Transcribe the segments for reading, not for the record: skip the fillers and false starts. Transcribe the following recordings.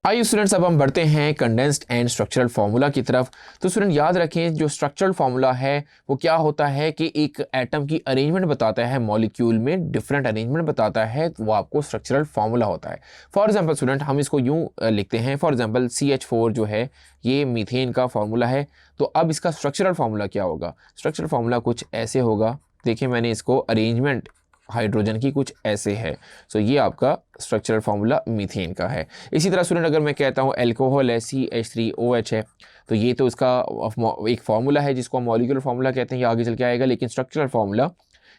आइए स्टूडेंट्स, अब हम बढ़ते हैं कंडेंस्ड एंड स्ट्रक्चरल फार्मूला की तरफ। तो स्टूडेंट याद रखें, जो स्ट्रक्चरल फार्मूला है वो क्या होता है कि एक एटम की अरेंजमेंट बताता है, मॉलिक्यूल में डिफरेंट अरेंजमेंट बताता है, तो वो आपको स्ट्रक्चरल फार्मूला होता है। फॉर एग्जांपल स्टूडेंट, हम इसको यूं लिखते हैं, फॉर एग्जांपल CH4 जो है ये मीथेन का फार्मूला है। तो अब इसका स्ट्रक्चरल फार्मूला क्या होगा? स्ट्रक्चरल फार्मूला कुछ ऐसे होगा। देखिए मैंने इसको अरेंजमेंट हाइड्रोजन की कुछ ऐसे है। सो ये आपका स्ट्रक्चरल फार्मूला मीथेन का है। इसी तरह स्टूडेंट अगर मैं कहता हूँ अल्कोहल है, CH3OH है, तो ये तो इसका एक फार्मूला है जिसको हम मॉलिक्यूलर फार्मूला कहते हैं, ये आगे चल के आएगा। लेकिन स्ट्रक्चरल फार्मूला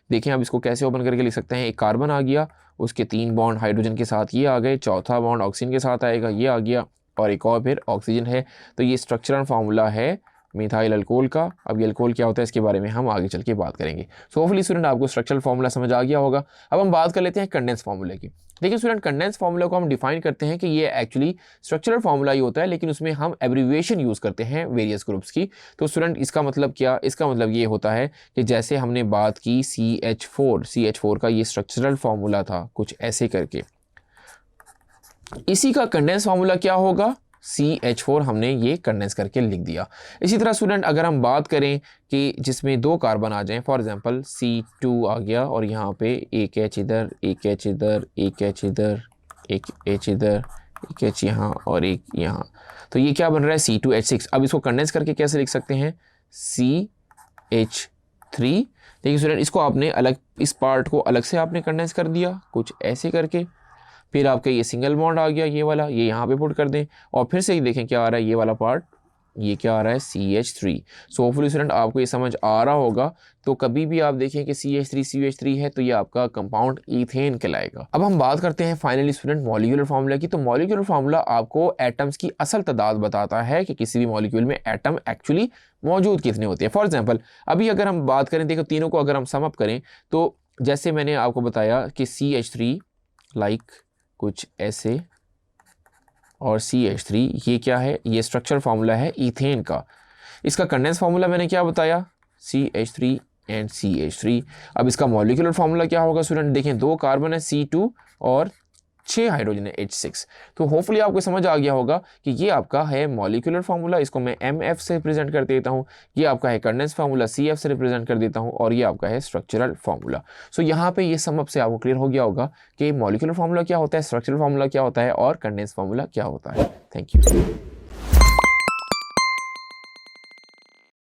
देखिए, आप इसको कैसे ओपन करके लिख सकते हैं। एक कार्बन आ गया, उसके 3 बॉन्ड हाइड्रोजन के साथ ये आ गए, चौथा बॉन्ड ऑक्सीजन के साथ आएगा, ये आ गया, और एक और फिर ऑक्सीजन है। तो ये स्ट्रक्चरल फार्मूला है मिथाइल अल्कोहल का। अब ये अल्कोहल क्या होता है इसके बारे में हम आगे चल के बात करेंगे। सो होपफुली स्टूडेंट आपको स्ट्रक्चरल फार्मूला समझ आ गया होगा। अब हम बात कर लेते हैं कंडेंस फार्मूले की। देखिए स्टूडेंट, कंडेंस फार्मूला को हम डिफाइन करते हैं कि ये एक्चुअली स्ट्रक्चरल फार्मूला ही होता है, लेकिन उसमें हम एब्रीविएशन यूज़ करते हैं वेरियस ग्रुप्स की। तो स्टूडेंट इसका मतलब क्या? इसका मतलब ये होता है कि जैसे हमने बात की CH4 का ये स्ट्रक्चरल फार्मूला था कुछ ऐसे करके, इसी का कंडेंस फार्मूला क्या होगा? CH4 हमने ये कंडेंस करके लिख दिया। इसी तरह स्टूडेंट अगर हम बात करें कि जिसमें 2 कार्बन आ जाएं, फॉर एग्जांपल C2 आ गया और यहाँ पे एक H इधर, एक H इधर, एक H इधर, एक H इधर, एक H यहाँ और एक यहाँ, तो ये क्या बन रहा है? C2H6। अब इसको कंडेंस करके कैसे लिख सकते हैं? CH3। देखिए स्टूडेंट, इसको आपने अलग, इस पार्ट को अलग से आपने कंडेंस कर दिया कुछ ऐसे करके। फिर आपका ये सिंगल बॉन्ड आ गया, ये वाला, ये यहाँ पे पुट कर दें, और फिर से ही देखें क्या आ रहा है, ये वाला पार्ट, ये क्या आ रहा है? CH3। सो होपफुली स्टूडेंट आपको ये समझ आ रहा होगा। तो कभी भी आप देखें कि CH3 है तो ये आपका कंपाउंड ईथेन कहलाएगा। अब हम बात करते हैं फाइनली स्टूडेंट मॉलिक्यूलर फार्मूला की। तो मॉलिक्यूलर फार्मूला आपको एटम्स की असल तादाद बताता है कि किसी भी मॉलिक्यूल में एटम एक्चुअली मौजूद कितने होते हैं। फॉर एग्जाम्पल अभी अगर हम बात करें, देखो तीनों को अगर हम सम अप करें, तो जैसे मैंने आपको बताया कि CH3 लाइक कुछ ऐसे, और CH3 ये क्या है? ये स्ट्रक्चर फार्मूला है ईथेन का। इसका कंडेंस फार्मूला मैंने क्या बताया? CH3 and CH3। अब इसका मॉलिक्यूलर फार्मूला क्या होगा स्टूडेंट? देखें 2 कार्बन है C2 और 6 हाइड्रोजन है H6। तो होपफुली आपको समझ आ गया होगा कि ये आपका है मॉलिक्यूलर फार्मूला, इसको मैं MF से रिप्रेजेंट कर देता हूँ। ये आपका है कंडेंस फार्मूला, CF से रिप्रेजेंट कर देता हूँ, और ये आपका है स्ट्रक्चरल फार्मूला। सो यहाँ पे ये सम अप से आपको क्लियर हो गया होगा कि मॉलिक्यूलर फार्मूला क्या होता है, स्ट्रक्चरल फार्मूला क्या होता है, और कंडेंस फार्मूला क्या होता है। Thank you.